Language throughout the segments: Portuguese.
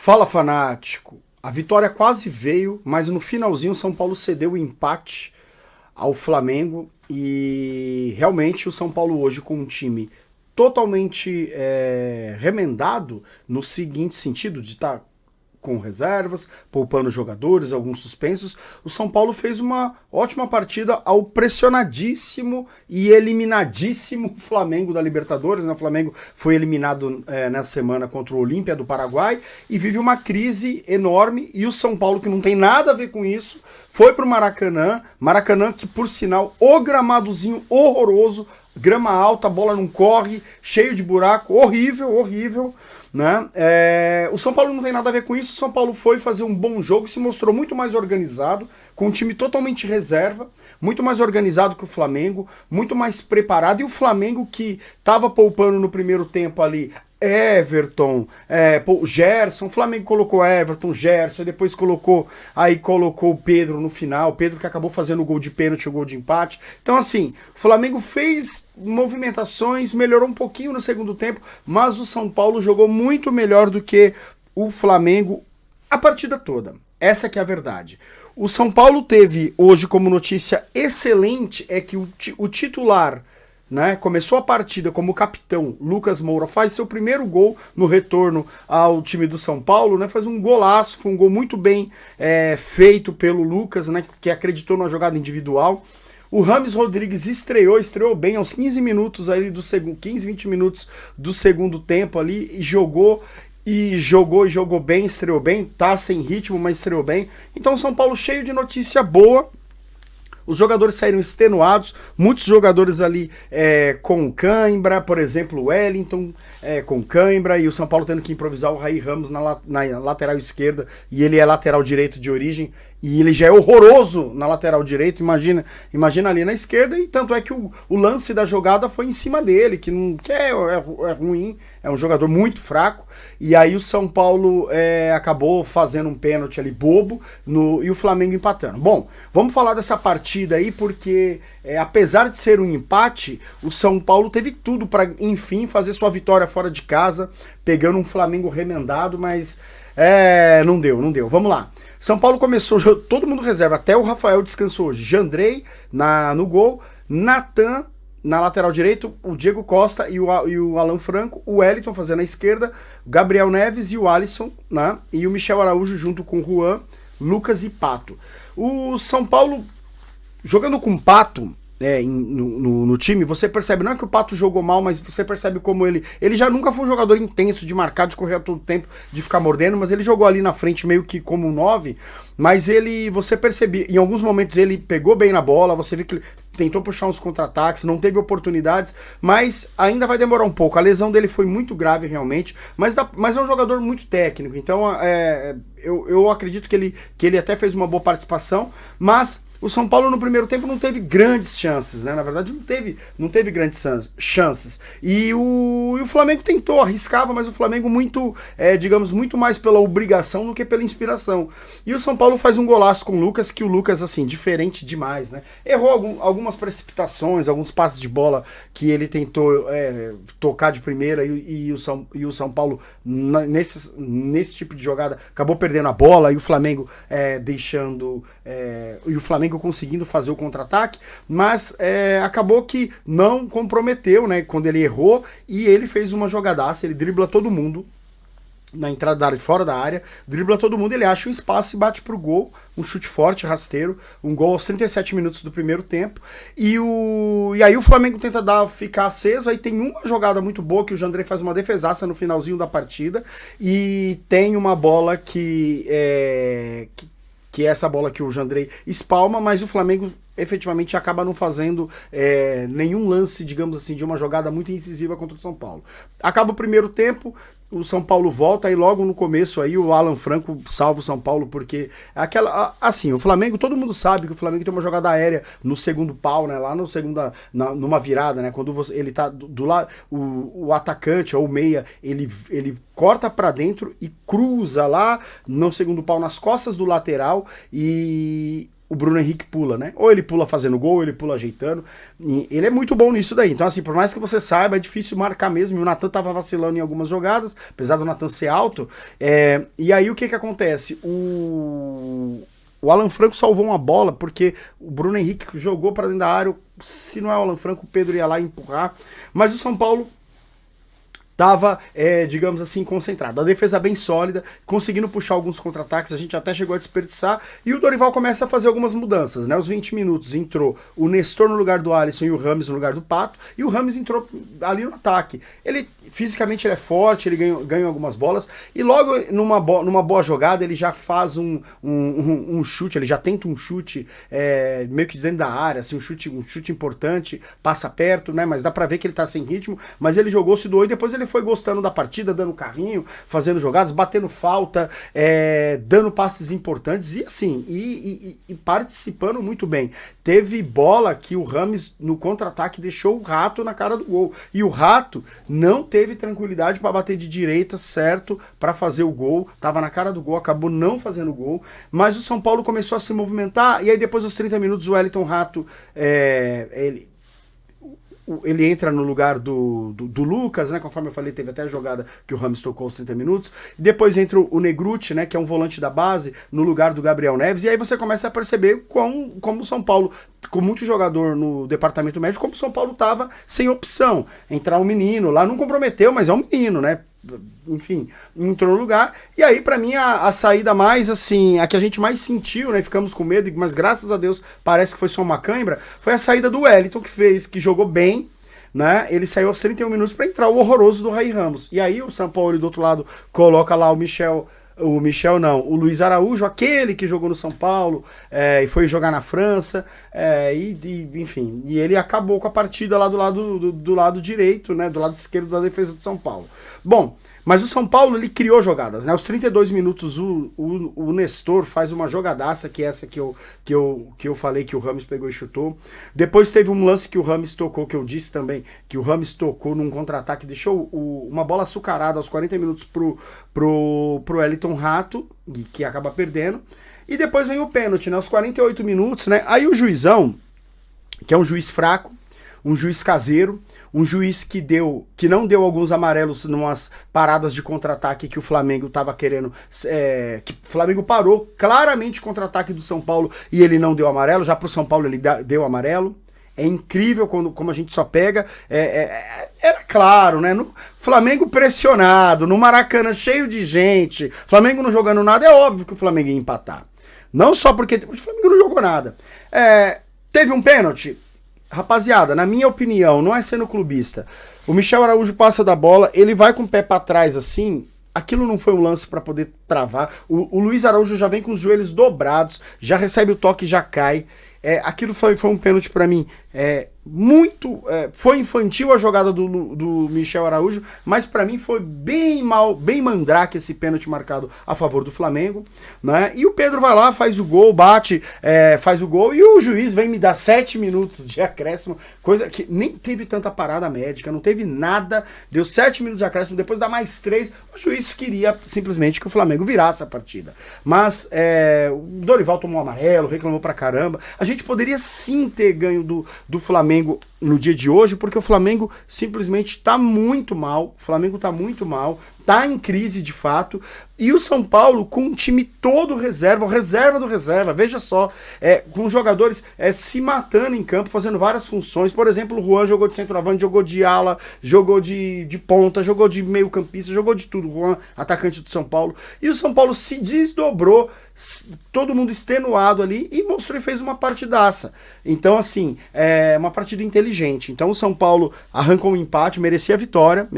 Fala, fanático! A vitória quase veio, mas no finalzinho o São Paulo cedeu o empate ao Flamengo e realmente o São Paulo hoje com um time totalmente remendado no seguinte sentido, de estar com reservas, poupando jogadores, alguns suspensos, o São Paulo fez uma ótima partida ao pressionadíssimo e eliminadíssimo Flamengo da Libertadores, né? O Flamengo foi eliminado nessa semana contra o Olímpia do Paraguai e vive uma crise enorme, e o São Paulo, que não tem nada a ver com isso, foi pro Maracanã, que por sinal, o gramadozinho horroroso, grama alta, a bola não corre, cheio de buraco, horrível, né? O São Paulo não tem nada a ver com isso. O São Paulo foi fazer um bom jogo e se mostrou muito mais organizado, com um time totalmente reserva, muito mais organizado que o Flamengo, muito mais preparado, e o Flamengo que estava poupando no primeiro tempo ali Everton, Gerson, o Flamengo colocou Everton, Gerson, e depois colocou o Pedro no final, o Pedro que acabou fazendo o gol de pênalti, o gol de empate. Então assim, o Flamengo fez movimentações, melhorou um pouquinho no segundo tempo, mas o São Paulo jogou muito melhor do que o Flamengo a partida toda. Essa que é a verdade. O São Paulo teve hoje como notícia excelente é que o titular, né, começou a partida como capitão, Lucas Moura, faz seu primeiro gol no retorno ao time do São Paulo, né, faz um golaço, foi um gol muito bem feito pelo Lucas, né, que acreditou na jogada individual. O Rames Rodrigues estreou bem aos 15 minutos aí do segundo, 15, 20 minutos do segundo tempo ali, e jogou bem, estreou bem, tá sem ritmo, mas estreou bem. Então o São Paulo cheio de notícia boa. Os jogadores saíram extenuados, muitos jogadores ali com cãibra, por exemplo, o Wellington com cãibra, e o São Paulo tendo que improvisar o Raí Ramos na lateral esquerda, e ele é lateral direito de origem, e ele já é horroroso na lateral direito, imagina ali na esquerda, e tanto é que o lance da jogada foi em cima dele, que é ruim, é um jogador muito fraco, e aí o São Paulo acabou fazendo um pênalti ali bobo, e o Flamengo empatando. Bom, vamos falar dessa partida aí, porque apesar de ser um empate, o São Paulo teve tudo para, enfim, fazer sua vitória fora de casa, pegando um Flamengo remendado, mas não deu. Vamos lá. São Paulo começou, todo mundo reserva, até o Rafael descansou hoje. Jandrei no gol, Natan na lateral direito, o Diego Costa e o Alan Franco, o Wellington fazendo a esquerda, Gabriel Neves e o Alisson, né? E o Michel Araújo junto com o Juan, Lucas e Pato. O São Paulo jogando com Pato no time, você percebe, não é que o Pato jogou mal, mas você percebe como ele já nunca foi um jogador intenso de marcar, de correr a todo tempo, de ficar mordendo, mas ele jogou ali na frente meio que como um 9, mas você percebia, em alguns momentos ele pegou bem na bola, você vê que ele tentou puxar uns contra-ataques, não teve oportunidades, mas ainda vai demorar um pouco. A lesão dele foi muito grave realmente, mas é um jogador muito técnico, então eu acredito que ele até fez uma boa participação, mas o São Paulo no primeiro tempo não teve grandes chances, né? Na verdade não teve grandes chances. E o Flamengo tentou, arriscava, mas o Flamengo digamos, muito mais pela obrigação do que pela inspiração. E o São Paulo faz um golaço com o Lucas, que o Lucas, assim, diferente demais, né? Errou algumas precipitações, alguns passes de bola que ele tentou tocar de primeira e o São Paulo, nesse tipo de jogada, acabou perdendo a bola, e o Flamengo e o Flamengo conseguindo fazer o contra-ataque, mas acabou que não comprometeu, né, quando ele errou, e ele fez uma jogadaça, ele dribla todo mundo na entrada da área e fora da área, dribla todo mundo, ele acha um espaço e bate pro gol, um chute forte, rasteiro, um gol aos 37 minutos do primeiro tempo, e aí o Flamengo tenta ficar aceso, aí tem uma jogada muito boa, que o Jandrei faz uma defesaça no finalzinho da partida, e tem uma bola que é essa bola que o Jandrei espalma, mas o Flamengo efetivamente acaba não fazendo nenhum lance, digamos assim, de uma jogada muito incisiva contra o São Paulo. Acaba o primeiro tempo, o São Paulo volta, e logo no começo aí o Alan Franco salva o São Paulo, porque assim, o Flamengo, todo mundo sabe que o Flamengo tem uma jogada aérea no segundo pau, né, lá numa virada, né, quando ele tá do lado, o atacante ou o meia, ele corta para dentro e cruza lá no segundo pau, nas costas do lateral, e o Bruno Henrique pula, né? Ou ele pula fazendo gol, ou ele pula ajeitando. E ele é muito bom nisso daí. Então, assim, por mais que você saiba, é difícil marcar mesmo. E o Natan tava vacilando em algumas jogadas, apesar do Natan ser alto. E aí o que acontece? O Alan Franco salvou uma bola, porque o Bruno Henrique jogou para dentro da área. Se não é o Alan Franco, o Pedro ia lá empurrar. Mas o São Paulo tava, digamos assim, concentrado. A defesa bem sólida, conseguindo puxar alguns contra-ataques, a gente até chegou a desperdiçar, e o Dorival começa a fazer algumas mudanças, né? Aos 20 minutos entrou o Nestor no lugar do Alisson e o Rames no lugar do Pato, e o Rames entrou ali no ataque. Fisicamente ele é forte, ele ganha algumas bolas, e logo numa boa jogada ele já faz um chute, ele já tenta um chute meio que dentro da área, assim, um chute importante, passa perto, né? Mas dá pra ver que ele tá sem ritmo, mas ele jogou, se doou, e depois ele foi gostando da partida, dando carrinho, fazendo jogadas, batendo falta, dando passes importantes, e assim, e participando muito bem. Teve bola que o Rames, no contra-ataque, deixou o Rato na cara do gol, e o Rato não teve tranquilidade para bater de direita, certo, para fazer o gol, tava na cara do gol, acabou não fazendo o gol, mas o São Paulo começou a se movimentar, e aí depois dos 30 minutos o Wellington Rato, ele entra no lugar do Lucas, né? Conforme eu falei, teve até a jogada que o Rames tocou aos 30 minutos. Depois entra o Negruti, né? Que é um volante da base, no lugar do Gabriel Neves. E aí você começa a perceber como o São Paulo, com muito jogador no departamento médico, como o São Paulo tava sem opção. Entrar um menino lá, não comprometeu, mas é um menino, né? Enfim, entrou no lugar, e aí pra mim a saída mais assim, a que a gente mais sentiu, né, ficamos com medo, mas graças a Deus parece que foi só uma cãibra, foi a saída do Wellington, que jogou bem, né, ele saiu aos 31 minutos pra entrar o horroroso do Raí Ramos, e aí o São Paulo do outro lado coloca lá o Luiz Araújo, aquele que jogou no São Paulo, e foi jogar na França, enfim, e ele acabou com a partida lá do lado direito, né, do lado esquerdo da defesa do São Paulo. Bom, mas o São Paulo, ele criou jogadas, né? Aos 32 minutos o Nestor faz uma jogadaça, que é essa que eu falei que o Rames pegou e chutou. Depois teve um lance que o Rames tocou, que eu disse também, que o Rames tocou num contra-ataque, deixou uma bola açucarada aos 40 minutos pro Wellington Rato, que acaba perdendo. E depois vem o pênalti, né? Aos 48 minutos, né? Aí o juizão, que é um juiz fraco, um juiz caseiro, um juiz que não deu alguns amarelos numas paradas de contra-ataque que o Flamengo estava querendo, que o Flamengo parou claramente contra-ataque do São Paulo e ele não deu amarelo, já pro São Paulo ele deu amarelo. É incrível como a gente só pega, era claro, né, no Flamengo pressionado, no Maracanã cheio de gente, Flamengo não jogando nada, é óbvio que o Flamengo ia empatar. Não só porque o Flamengo não jogou nada. Teve um pênalti? Rapaziada, na minha opinião, não é sendo clubista, o Michel Araújo passa da bola, ele vai com o pé pra trás assim, aquilo não foi um lance pra poder travar, o Luiz Araújo já vem com os joelhos dobrados, já recebe o toque e já cai, aquilo foi um pênalti pra mim, foi infantil a jogada do Michel Araújo, mas pra mim foi bem bem mandrake esse pênalti marcado a favor do Flamengo, né? E o Pedro vai lá, faz o gol, faz o gol, e o juiz vem me dar 7 minutos de acréscimo, coisa que nem teve tanta parada médica, não teve nada, deu 7 minutos de acréscimo, depois dá mais 3, o juiz queria simplesmente que o Flamengo virasse a partida, mas o Dorival tomou um amarelo, reclamou pra caramba, a gente poderia sim ter ganho do Flamengo no dia de hoje, porque o Flamengo simplesmente tá muito mal, tá em crise de fato, e o São Paulo com um time todo reserva do reserva, veja só, com jogadores se matando em campo, fazendo várias funções, por exemplo, o Juan jogou de centroavante, jogou de ala, jogou de ponta, jogou de meio campista, jogou de tudo, o Juan, atacante do São Paulo, e o São Paulo se desdobrou, todo mundo extenuado ali, e mostrou e fez uma partidaça. Então assim, uma partida inteligente. Então o São Paulo arrancou um empate, merecia a vitória,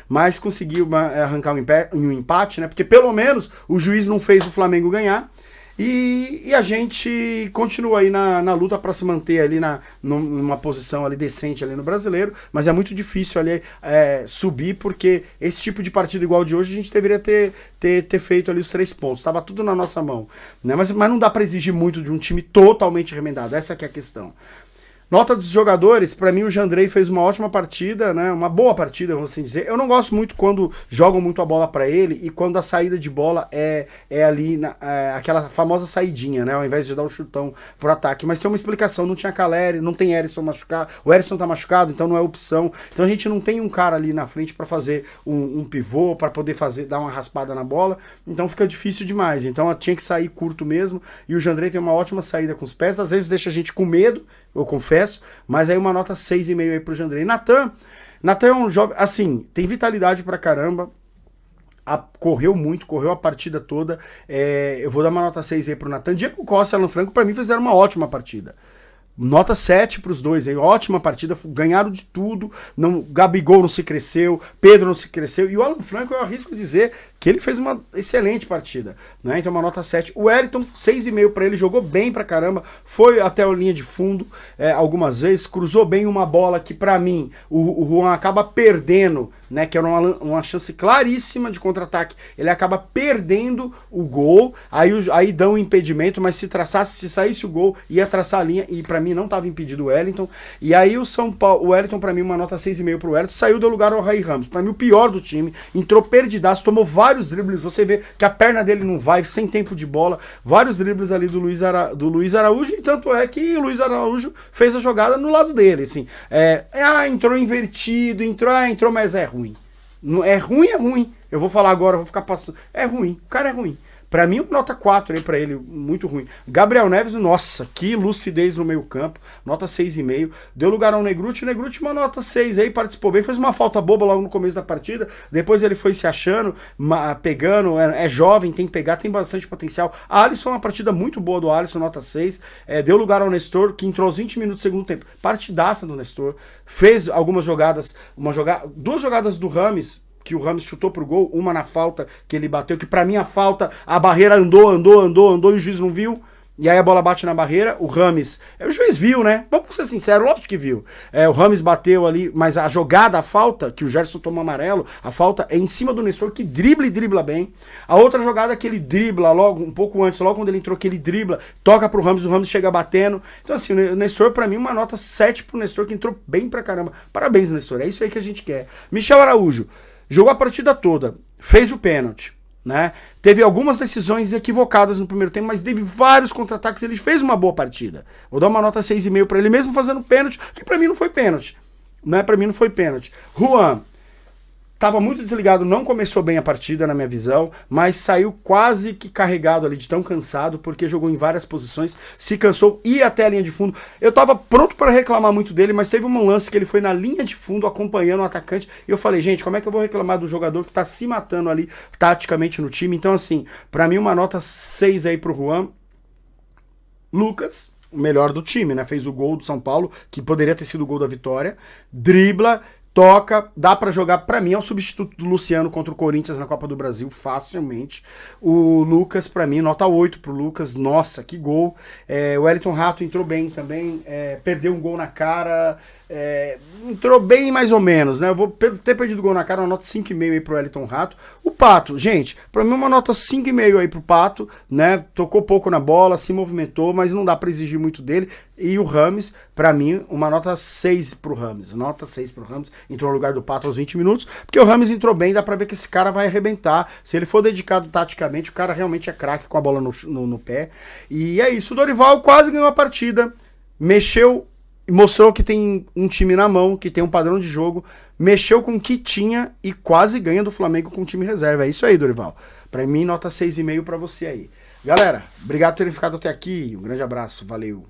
mas conseguiu arrancar um empate, né? Porque pelo menos o juiz não fez o Flamengo ganhar. E a gente continua aí na luta para se manter ali numa posição ali decente ali no Brasileiro, mas é muito difícil ali subir, porque esse tipo de partida igual de hoje a gente deveria ter feito ali os 3 pontos, estava tudo na nossa mão, né? Mas não dá para exigir muito de um time totalmente remendado, essa que é a questão. Nota dos jogadores, pra mim o Jandrei fez uma ótima partida, né? Uma boa partida, vamos assim dizer. Eu não gosto muito quando jogam muito a bola pra ele e quando a saída de bola é ali, aquela famosa saidinha, né? Ao invés de dar o chutão pro ataque. Mas tem uma explicação, não tinha Caleri, não tem Erisson machucado. O Erisson tá machucado, então não é opção. Então a gente não tem um cara ali na frente pra fazer um pivô, pra poder dar uma raspada na bola. Então fica difícil demais. Então tinha que sair curto mesmo. E o Jandrei tem uma ótima saída com os pés. Às vezes deixa a gente com medo, eu confesso, mas aí uma nota 6,5 aí pro Jandrei. Natan é um jovem, assim, tem vitalidade pra caramba, correu muito, correu a partida toda, eu vou dar uma nota 6 aí pro Natan. Diego Costa e Alan Franco, pra mim, fizeram uma ótima partida. Nota 7 para os dois, hein? Ótima partida, ganharam de tudo. Gabigol não se cresceu, Pedro não se cresceu, e o Alan Franco, eu arrisco dizer que ele fez uma excelente partida, né? Então uma nota 7. O Wellington, 6,5 para ele, jogou bem pra caramba, foi até a linha de fundo algumas vezes, cruzou bem uma bola que pra mim o Juan acaba perdendo, né? Que era uma chance claríssima de contra-ataque. Ele acaba perdendo o gol, aí dá um impedimento, mas se saísse o gol, ia traçar a linha, e pra mim não estava impedido o Wellington. E aí o Wellington, pra mim, uma nota 6,5 pro Wellington, saiu do lugar ao Ray Ramos. Pra mim, o pior do time, entrou perdidaço, tomou vários dribles, você vê que a perna dele não vai, sem tempo de bola, vários dribles ali do Luiz Araújo, e tanto é que o Luiz Araújo fez a jogada no lado dele, assim. Entrou invertido, entrou, mas é ruim. É ruim. Eu vou falar agora, vou ficar passando. É ruim, o cara é ruim. Pra mim, uma nota 4 aí pra ele, muito ruim. Gabriel Neves, nossa, que lucidez no meio campo, nota 6,5. Deu lugar ao Negruti, uma nota 6 aí, participou bem, fez uma falta boba logo no começo da partida, depois ele foi se achando, pegando, é jovem, tem que pegar, tem bastante potencial. A Alisson, uma partida muito boa do Alisson, nota 6. Deu lugar ao Nestor, que entrou aos 20 minutos do segundo tempo. Partidaça do Nestor, fez algumas jogadas, duas jogadas do Rames, que o Rames chutou pro gol, uma na falta que ele bateu, que pra mim a falta, a barreira andou e o juiz não viu, e aí a bola bate na barreira, o Rames, o juiz viu, né? Vamos ser sinceros, lógico que viu. O Rames bateu ali, mas a jogada, a falta, que o Gerson tomou amarelo, a falta é em cima do Nestor, que dribla bem. A outra jogada que ele dribla logo, um pouco antes, logo quando ele entrou, que ele dribla, toca pro Rames, o Rames chega batendo. Então assim, o Nestor, pra mim, uma nota 7 pro Nestor, que entrou bem pra caramba. Parabéns, Nestor, é isso aí que a gente quer. Michel Araújo jogou a partida toda, fez o pênalti, né? Teve algumas decisões equivocadas no primeiro tempo, mas teve vários contra-ataques, ele fez uma boa partida. Vou dar uma nota 6,5 para ele, mesmo fazendo pênalti, que pra mim não foi pênalti, né? Para mim não foi pênalti. Juan tava muito desligado, não começou bem a partida na minha visão, mas saiu quase que carregado ali de tão cansado, porque jogou em várias posições, se cansou, ia até a linha de fundo. Eu tava pronto para reclamar muito dele, mas teve um lance que ele foi na linha de fundo acompanhando o atacante, e eu falei, gente, como é que eu vou reclamar do jogador que tá se matando ali taticamente no time? Então assim, para mim uma nota 6 aí pro Juan. Lucas, o melhor do time, né? Fez o gol do São Paulo, que poderia ter sido o gol da vitória, dribla, toca, dá pra jogar, pra mim é o substituto do Luciano contra o Corinthians na Copa do Brasil, facilmente. O Lucas, pra mim, nota 8 pro Lucas, nossa, que gol. O Wellington Rato entrou bem também, perdeu um gol na cara, entrou bem mais ou menos, né? Eu vou ter perdido o gol na cara, uma nota 5,5 aí pro Wellington Rato. O Pato, gente, pra mim uma nota 5,5 aí pro Pato, né? Tocou pouco na bola, se movimentou, mas não dá pra exigir muito dele. E o Rames, pra mim, uma nota 6 pro Rames, nota 6 pro Rames, entrou no lugar do Pato aos 20 minutos, porque o Rames entrou bem, dá pra ver que esse cara vai arrebentar, se ele for dedicado taticamente, o cara realmente é craque com a bola no pé. E é isso, o Dorival quase ganhou a partida, mexeu, mostrou que tem um time na mão, que tem um padrão de jogo, mexeu com o que tinha e quase ganha do Flamengo com o time reserva. É isso aí, Dorival. Pra mim, nota 6,5 pra você aí. Galera, obrigado por terem ficado até aqui, um grande abraço, valeu.